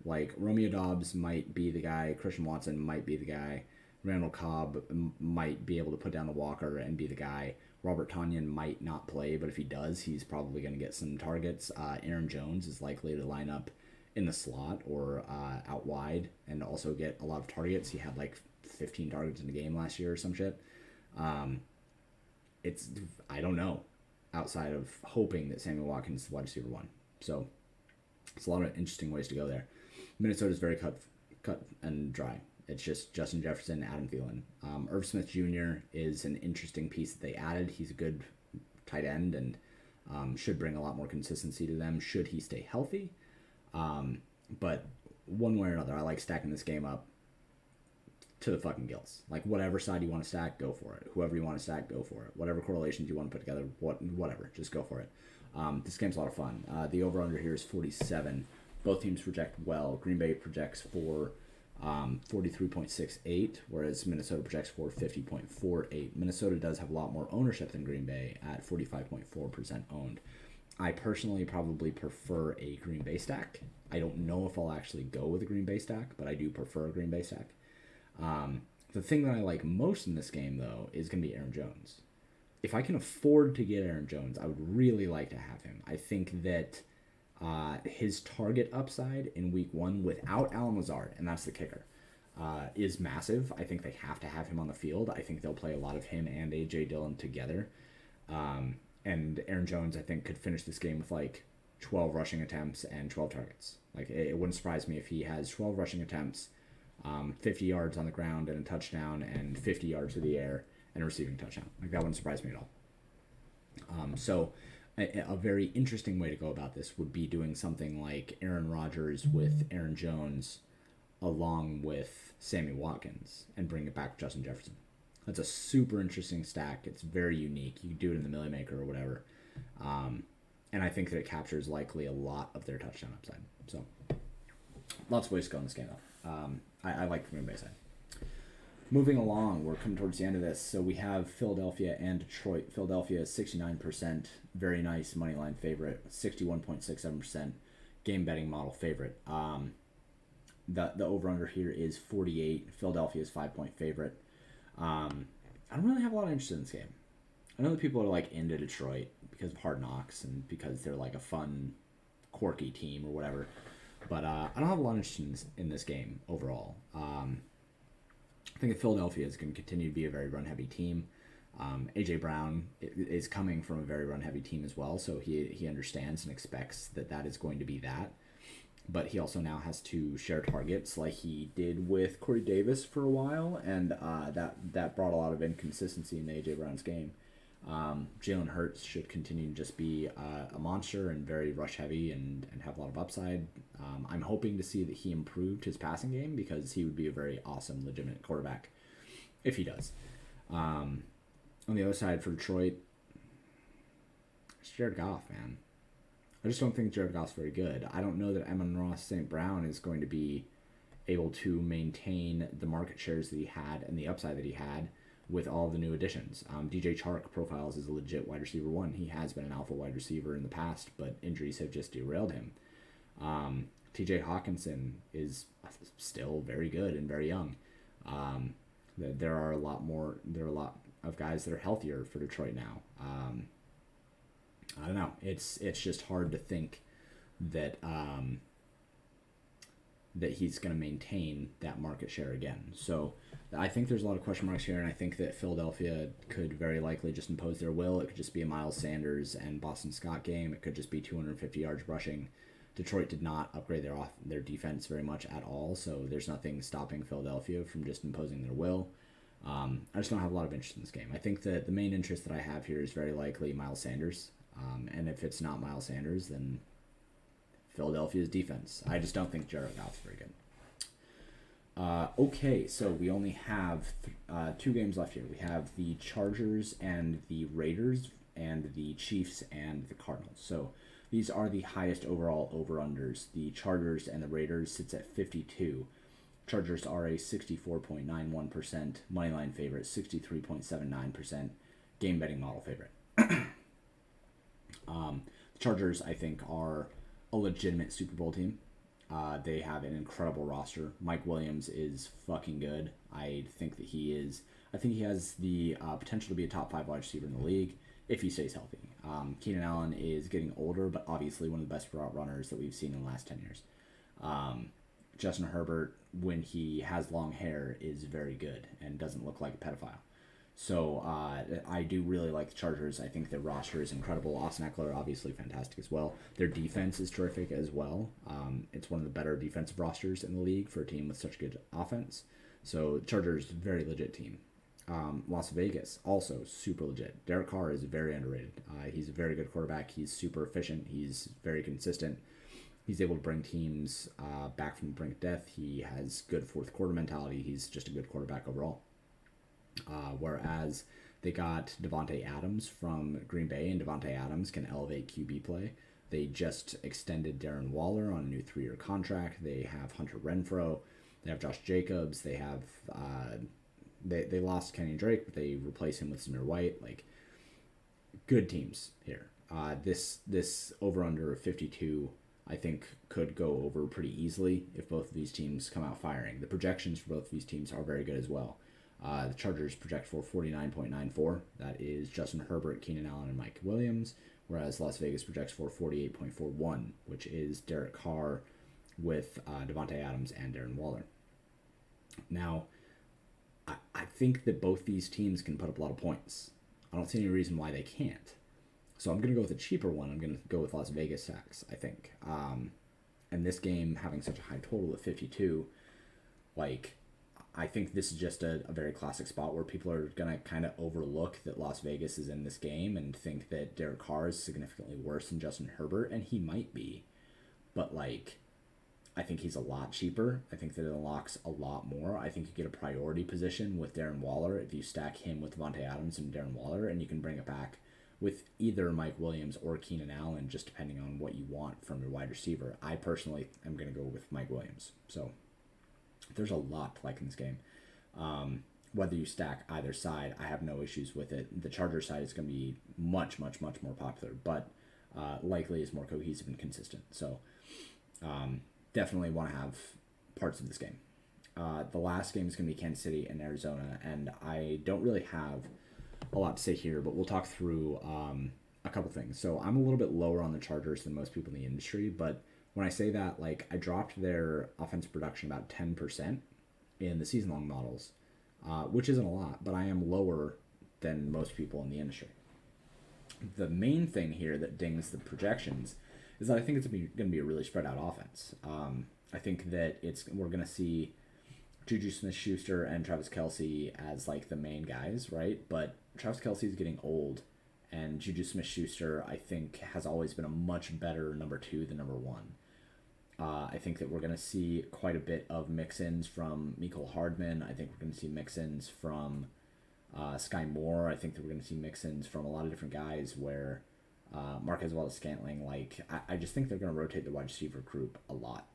Like, Romeo Doubs might be the guy. Christian Watson might be the guy. Randall Cobb might be able to put down the walker and be the guy. Robert Tonyan might not play, but if he does, he's probably going to get some targets. Aaron Jones is likely to line up in the slot or out wide and also get a lot of targets. He had like 15 targets in a game last year or some shit. I don't know, outside of hoping that Sammy Watkins is the wide receiver 1. So it's a lot of interesting ways to go there. Minnesota's very cut and dry. It's just Justin Jefferson, Adam Thielen. Irv Smith Jr. is an interesting piece that they added. He's a good tight end and should bring a lot more consistency to them should he stay healthy. But one way or another, I like stacking this game up to the fucking gills. Like, whatever side you want to stack, go for it. Whoever you want to stack, go for it. Whatever correlations you want to put together, whatever, just go for it. This game's a lot of fun. The over-under here is 47. Both teams project well. Green Bay projects for 43.68, whereas Minnesota projects for 50.48. Minnesota does have a lot more ownership than Green Bay at 45.4% owned. I personally probably prefer a Green Bay stack. I don't know if I'll actually go with a Green Bay stack, but I do prefer a Green Bay stack. The thing that I like most in this game, though, is going to be Aaron Jones. If I can afford to get Aaron Jones, I would really like to have him. I think that his target upside in week 1 without Allen Lazard, and that's the kicker, is massive. I think they have to have him on the field. I think they'll play a lot of him and A.J. Dillon together. And Aaron Jones, I think, could finish this game with like 12 rushing attempts and 12 targets. Like, it wouldn't surprise me if he has 12 rushing attempts, 50 yards on the ground and a touchdown, and 50 yards through the air and a receiving touchdown. Like, that wouldn't surprise me at all. So a very interesting way to go about this would be doing something like Aaron Rodgers with Aaron Jones along with Sammy Watkins and bring it back to Justin Jefferson. That's a super interesting stack. It's very unique. You can do it in the Millie Maker or whatever. And I think that it captures likely a lot of their touchdown upside. So lots of ways to go in this game, though. I like the Green Bay side. Moving along, we're coming towards the end of this. So we have Philadelphia and Detroit. Philadelphia is 69%, very nice money line favorite, 61.67% game betting model favorite. The over-under here is 48. Philadelphia is 5-point favorite. I don't really have a lot of interest in this game. I know that people are like into Detroit because of Hard Knocks and because they're like a fun, quirky team or whatever. But I don't have a lot of interest in this game overall. I think that Philadelphia is going to continue to be a very run heavy team. AJ Brown is coming from a very run heavy team as well, so he understands and expects that that is going to be that. But he also now has to share targets like he did with Corey Davis for a while, and that brought a lot of inconsistency in AJ Brown's game. Jalen Hurts should continue to just be a monster and very rush heavy and have a lot of upside. I'm hoping to see that he improved his passing game because he would be a very awesome, legitimate quarterback if he does. On the other side for Detroit, it's Jared Goff, man. I just don't think Jared Goff's very good. I don't know that Amon-Ra St. Brown is going to be able to maintain the market shares that he had and the upside that he had with all the new additions. DJ Chark profiles as a legit wide receiver one. He has been an alpha wide receiver in the past, but injuries have just derailed him. TJ Hawkinson is still very good and very young. There are a lot of guys that are healthier for Detroit now. I don't know. It's just hard to think that that he's going to maintain that market share again. So I think there's a lot of question marks here, and I think that Philadelphia could very likely just impose their will. It could just be a Miles Sanders and Boston Scott game. It could just be 250 yards rushing. Detroit did not upgrade their defense very much at all, so there's nothing stopping Philadelphia from just imposing their will. I just don't have a lot of interest in this game. I think that the main interest that I have here is very likely Miles Sanders. And if it's not Miles Sanders, then Philadelphia's defense. I just don't think Jared Goff's very good. Okay, so we only have two games left here. We have the Chargers and the Raiders, and the Chiefs and the Cardinals. So these are the highest overall over-unders. The Chargers and the Raiders sits at 52. Chargers are a 64.91% moneyline favorite, 63.79% game betting model favorite. The Chargers, I think, are a legitimate Super Bowl team. They have an incredible roster. Mike Williams is fucking good. I think he has the potential to be a top 5 wide receiver in the league if he stays healthy. Keenan Allen is getting older, but obviously one of the best route runners that we've seen in the last 10 years. Justin Herbert, when he has long hair, is very good and doesn't look like a pedophile. So I do really like the Chargers. I think their roster is incredible. Austin Eckler, obviously fantastic as well. Their defense is terrific as well. It's one of the better defensive rosters in the league for a team with such good offense. So Chargers, very legit team. Las Vegas, also super legit. Derek Carr is very underrated. He's a very good quarterback. He's super efficient. He's very consistent. He's able to bring teams back from the brink of death. He has good fourth quarter mentality. He's just a good quarterback overall. Whereas they got Devontae Adams from Green Bay, and Devontae Adams can elevate QB play. They just extended Darren Waller on a new 3-year contract. They have Hunter Renfrow. They have Josh Jacobs. They have they lost Kenny Drake, but they replaced him with Samir White. Like, good teams here. This over-under of 52, I think, could go over pretty easily if both of these teams come out firing. The projections for both of these teams are very good as well. The Chargers project for 49.94. That is Justin Herbert, Keenan Allen, and Mike Williams. Whereas Las Vegas projects for 48.41, which is Derek Carr with Devontae Adams and Darren Waller. Now, I think that both these teams can put up a lot of points. I don't see any reason why they can't. So I'm going to go with a cheaper one. I'm going to go with Las Vegas stacks, I think. And this game having such a high total of 52, like, I think this is just a very classic spot where people are going to kind of overlook that Las Vegas is in this game and think that Derek Carr is significantly worse than Justin Herbert, and he might be. But, like, I think he's a lot cheaper. I think that it unlocks a lot more. I think you get a priority position with Darren Waller if you stack him with Devontae Adams and Darren Waller, and you can bring it back with either Mike Williams or Keenan Allen, just depending on what you want from your wide receiver. I personally am going to go with Mike Williams. So there's a lot to like in this game. Whether you stack either side, I have no issues with it. The Charger side is going to be much, much, much more popular, but likely is more cohesive and consistent. So definitely want to have parts of this game. The last game is going to be Kansas City and Arizona, and I don't really have a lot to say here, but we'll talk through a couple things. So I'm a little bit lower on the Chargers than most people in the industry, but when I say that, like I dropped their offensive production about 10% in the season-long models, which isn't a lot, but I am lower than most people in the industry. The main thing here that dings the projections is that I think it's going to be a really spread out offense. I think that we're going to see Juju Smith-Schuster and Travis Kelce as like the main guys, right? But Travis Kelce is getting old, and Juju Smith-Schuster I think has always been a much better number 2 than number 1. I think that we're going to see quite a bit of mix-ins from Mecole Hardman. I think we're going to see mix-ins from Sky Moore. I think that we're going to see mix-ins from a lot of different guys where Marquez Valdes-Scantling, like, I just think they're going to rotate the wide receiver group a lot.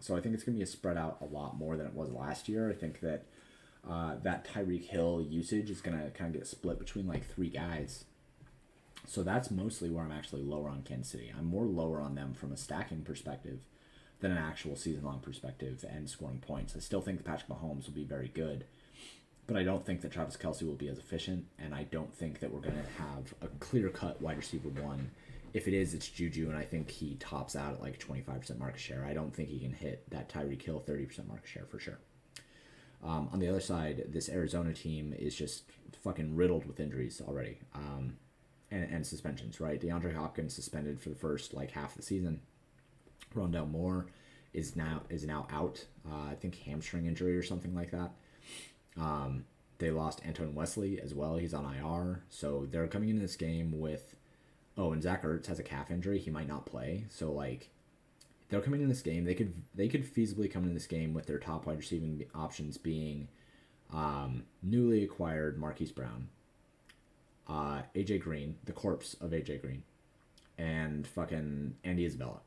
So I think it's going to be spread out a lot more than it was last year. I think that that Tyreek Hill usage is going to kind of get split between like 3 guys. So that's mostly where I'm actually lower on Kansas City. I'm more lower on them from a stacking perspective than an actual season-long perspective and scoring points. I still think Patrick Mahomes will be very good, but I don't think that Travis Kelce will be as efficient, and I don't think that we're going to have a clear-cut wide receiver 1. If it is, it's Juju, and I think he tops out at like 25% market share. I don't think he can hit that Tyreek Hill 30% market share for sure. On the other side, this Arizona team is just fucking riddled with injuries already, and suspensions, right? DeAndre Hopkins suspended for the first like half of the season. Rondale Moore is now out. I think hamstring injury or something like that. They lost Antoine Wesley as well. He's on IR. So they're coming into this game with, and Zach Ertz has a calf injury. He might not play. So like they're coming in this game. They could feasibly come in this game with their top wide receiving options being newly acquired Marquise Brown, AJ Green, the corpse of AJ Green, and fucking Andy Isabella.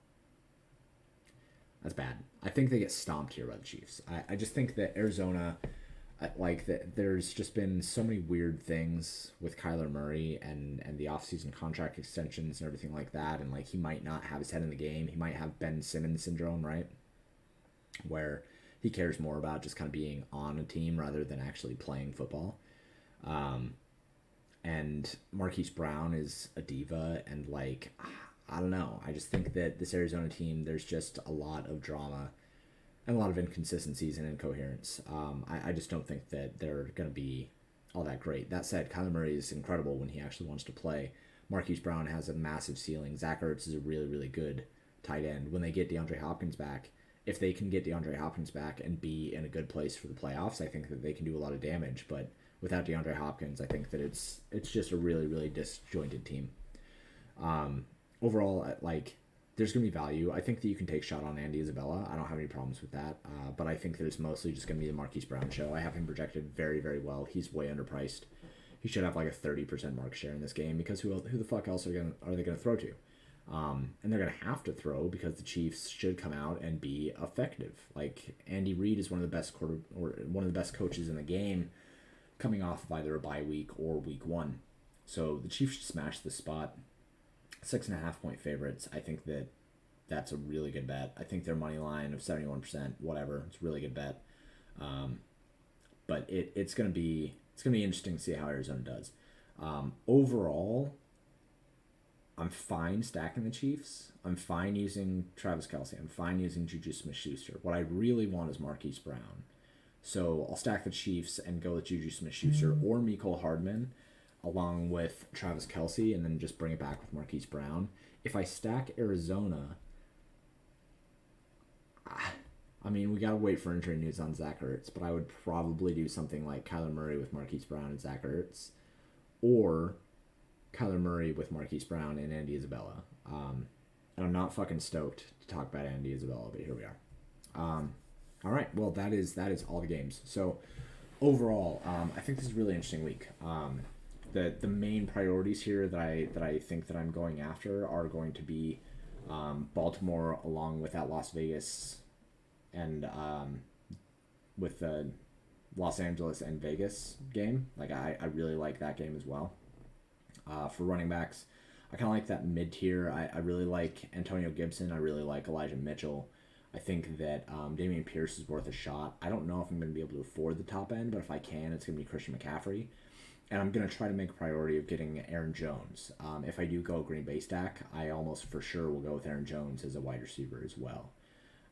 That's bad. I think they get stomped here by the Chiefs. I just think that Arizona, like that, there's just been so many weird things with Kyler Murray and the offseason contract extensions and everything like that. And like he might not have his head in the game. He might have Ben Simmons syndrome, right? Where he cares more about just kind of being on a team rather than actually playing football. And Marquise Brown is a diva, and like, I don't know. I just think that this Arizona team, there's just a lot of drama and a lot of inconsistencies and incoherence. I just don't think that they're going to be all that great. That said, Kyler Murray is incredible when he actually wants to play. Marquise Brown has a massive ceiling. Zach Ertz is a really, really good tight end. When they get DeAndre Hopkins back, if they can get DeAndre Hopkins back and be in a good place for the playoffs, I think that they can do a lot of damage. But without DeAndre Hopkins, I think that it's just a really, really disjointed team. Overall, like, there's going to be value. I think that you can take a shot on Andy Isabella. I don't have any problems with that. But I think that it's mostly just going to be the Marquise Brown show. I have him projected very, very well. He's way underpriced. He should have like a 30% market share in this game because who the fuck else are they going to throw to? And they're going to have to throw because the Chiefs should come out and be effective. Like, Andy Reid is one of the best one of the best coaches in the game, coming off of either a bye week or week 1. So the Chiefs should smash the spot. 6.5 point favorites. I think that's a really good bet. I think their money line of 71%, whatever, it's a really good bet. But it's gonna be interesting to see how Arizona does. Overall, I'm fine stacking the Chiefs. I'm fine using Travis Kelce. I'm fine using Juju Smith-Schuster. What I really want is Marquise Brown. So I'll stack the Chiefs and go with Juju Smith-Schuster or Mecole Hardman, along with Travis Kelce, and then just bring it back with Marquise Brown. If I stack Arizona, I mean, we got to wait for injury news on Zach Ertz, but I would probably do something like Kyler Murray with Marquise Brown and Zach Ertz, or Kyler Murray with Marquise Brown and Andy Isabella. And I'm not fucking stoked to talk about Andy Isabella, but here we are. All right, well, that is all the games. So overall, I think this is a really interesting week. The main priorities here that I think that I'm going after are going to be Baltimore, along with that Las Vegas and with the Los Angeles and Vegas game. Like, I really like that game as well. For running backs, I kind of like that mid-tier. I really like Antonio Gibson. I really like Elijah Mitchell. I think that Dameon Pierce is worth a shot. I don't know if I'm going to be able to afford the top end, but if I can, it's going to be Christian McCaffrey. and I'm going to try to make a priority of getting Aaron Jones. If I do go Green Bay stack, I almost for sure will go with Aaron Jones as a wide receiver as well.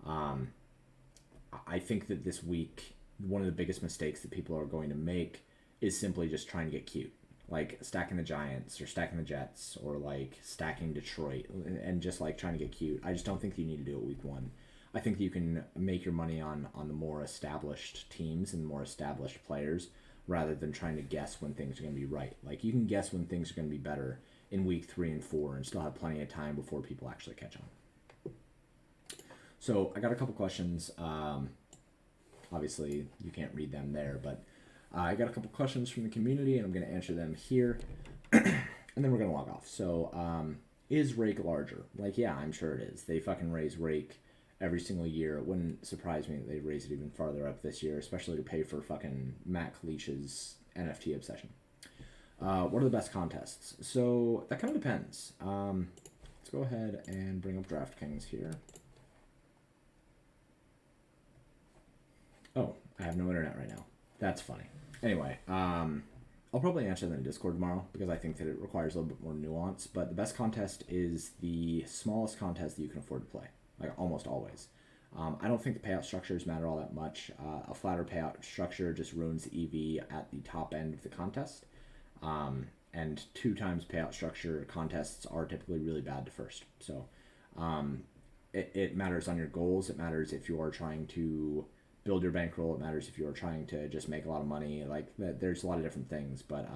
I think that this week, one of the biggest mistakes that people are going to make is simply just trying to get cute. Like stacking the Giants or stacking the Jets or like stacking Detroit and just like trying to get cute. I just don't think you need to do it week one. I think that you can make your money on the more established teams and more established players rather than trying to guess when things are going to be right. Like you can guess when things are going to be better in week 3 and 4 and still have plenty of time before people actually catch on. So I got a couple questions. Obviously, you can't read them there, but I got a couple questions from the community, and I'm going to answer them here, and then we're going to log off. So, is Rake larger? Like, yeah, I'm sure it is. They fucking raise Rake every single year. It wouldn't surprise me that they raise it even farther up this year, especially to pay for fucking Matt Leach's NFT obsession. What are the best contests? So, that kind of depends. Let's go ahead and bring up DraftKings here. Oh, I have no internet right now. That's funny. Anyway, I'll probably answer that in Discord tomorrow because I think that it requires a little bit more nuance. But the best contest is the smallest contest that you can afford to play, like almost always. I don't think the payout structures matter all that much. A flatter payout structure just ruins the EV at the top end of the contest. And 2 times payout structure contests are typically really bad to first. So it matters on your goals. It matters if you are trying to build your bankroll. It matters if you're trying to just make a lot of money. Like there's a lot of different things, but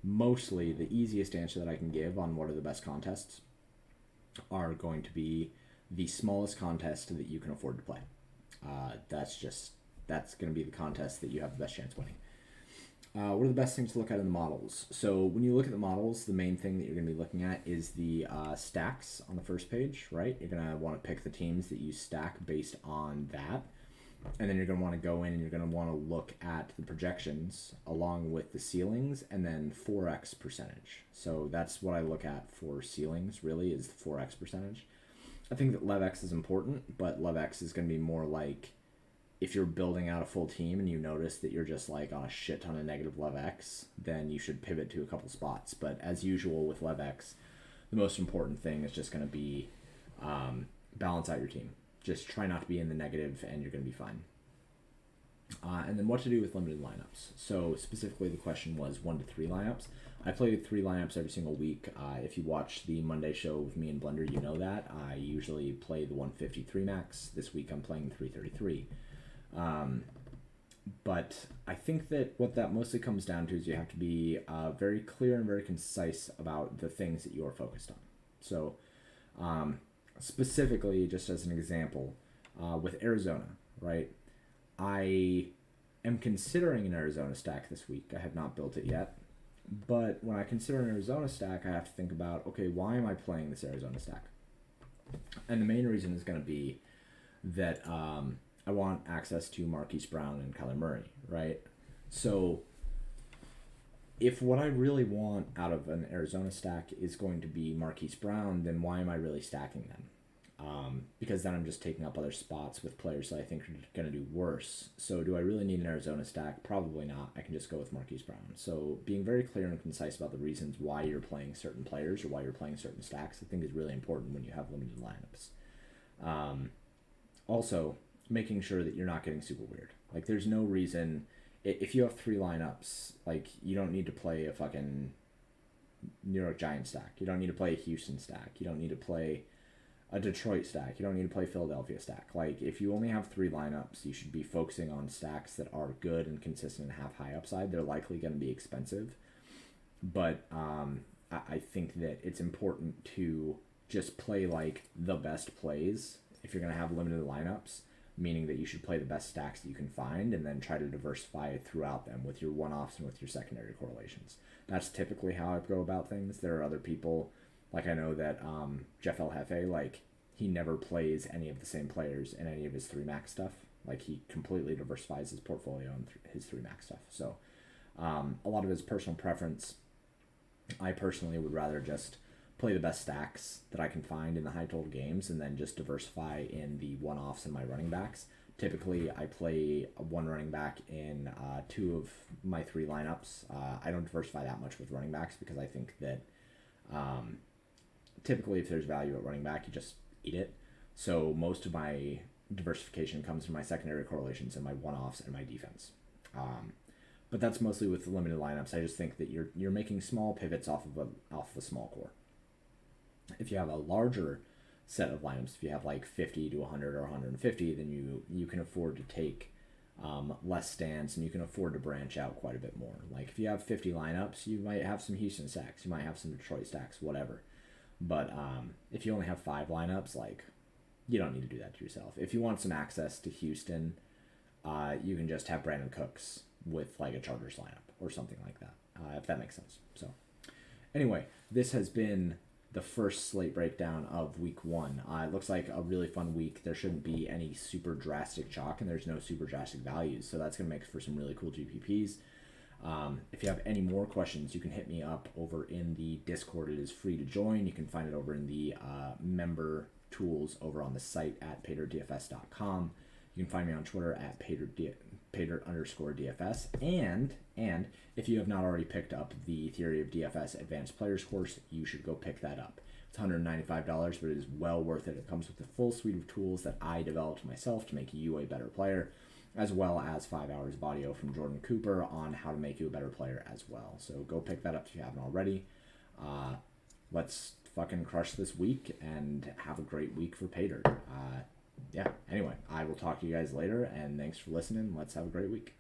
mostly the easiest answer that I can give on what are the best contests are going to be the smallest contest that you can afford to play. That's going to be the contest that you have the best chance winning. What are the best things to look at in the models? So when you look at the models, the main thing that you're going to be looking at is the stacks on the first page, right? You're going to want to pick the teams that you stack based on that. And then you're going to want to go in and you're going to want to look at the projections along with the ceilings and then 4x percentage. So that's what I look at for ceilings, really, is the 4x percentage. I think that LevX is important, but LevX is going to be more like if you're building out a full team and you notice that you're just like on a shit ton of negative LevX, then you should pivot to a couple spots. But as usual with LevX, the most important thing is just going to be balance out your team. Just try not to be in the negative and you're going to be fine. And then what to do with limited lineups. So specifically the question was 1 to 3 lineups. I play 3 lineups every single week. If you watch the Monday show with me and Blender, you know that. I usually play the 153 max. This week I'm playing 333. But I think that what that mostly comes down to is you have to be very clear and very concise about the things that you are focused on. So specifically, just as an example, with Arizona, right? I am considering an Arizona stack this week. I have not built it yet. But when I consider an Arizona stack, I have to think about, okay, why am I playing this Arizona stack? And the main reason is going to be that I want access to Marquise Brown and Kyler Murray, right? So if what I really want out of an Arizona stack is going to be Marquise Brown, then why am I really stacking them? Because then I'm just taking up other spots with players that I think are going to do worse. So do I really need an Arizona stack? Probably not. I can just go with Marquise Brown. So being very clear and concise about the reasons why you're playing certain players or why you're playing certain stacks, I think is really important when you have limited lineups. Also, making sure that you're not getting super weird. Like there's no reason, if you have 3 lineups, like you don't need to play a fucking New York Giants stack. You don't need to play a Houston stack. You don't need to play a Detroit stack. You don't need to play Philadelphia stack. Like if you only have 3 lineups, you should be focusing on stacks that are good and consistent and have high upside. They're likely going to be expensive, but I think that it's important to just play like the best plays if you're going to have limited lineups, meaning that you should play the best stacks that you can find and then try to diversify throughout them with your one-offs and with your secondary correlations. That's typically how I go about things. There are other people, like I know that Jeff El Jefe, like he never plays any of the same players in any of his 3 max stuff. Like he completely diversifies his portfolio and his 3 max stuff. So a lot of his personal preference. I personally would rather just play the best stacks that I can find in the high total games and then just diversify in the one-offs and my running backs Typically, I play one running back in two of my three lineups. I don't diversify that much with running backs because I think that typically if there's value at running back, you just eat it. So most of my diversification comes from my secondary correlations and my one-offs and my defense. But that's mostly with the limited lineups. I just think that you're making small pivots off of a small core. If you have a larger set of lineups, if you have like 50 to 100 or 150, then you can afford to take less stance and you can afford to branch out quite a bit more. Like if you have 50 lineups, you might have some Houston stacks, you might have some Detroit stacks, whatever. But if you only have 5 lineups, like you don't need to do that to yourself. If you want some access to Houston, you can just have Brandon Cooks with like a Chargers lineup or something like that, if that makes sense. So anyway, this has been the first slate breakdown of week 1. It looks like a really fun week. There shouldn't be any super drastic chalk, and there's no super drastic values, so that's going to make for some really cool GPPs. If you have any more questions, you can hit me up over in the Discord. It is free to join. You can find it over in the member tools over on the site at paydirtdfs.com. You can find me on Twitter at paydirt_DFS. And if you have not already picked up the Theory of DFS Advanced Players course, you should go pick that up. It's $195, but it is well worth it. It comes with a full suite of tools that I developed myself to make you a better player, as well as 5 hours of audio from Jordan Cooper on how to make you a better player as well. So go pick that up if you haven't already. Let's fucking crush this week and have a great week for Paydirt. Yeah, anyway, I will talk to you guys later, and thanks for listening. Let's have a great week.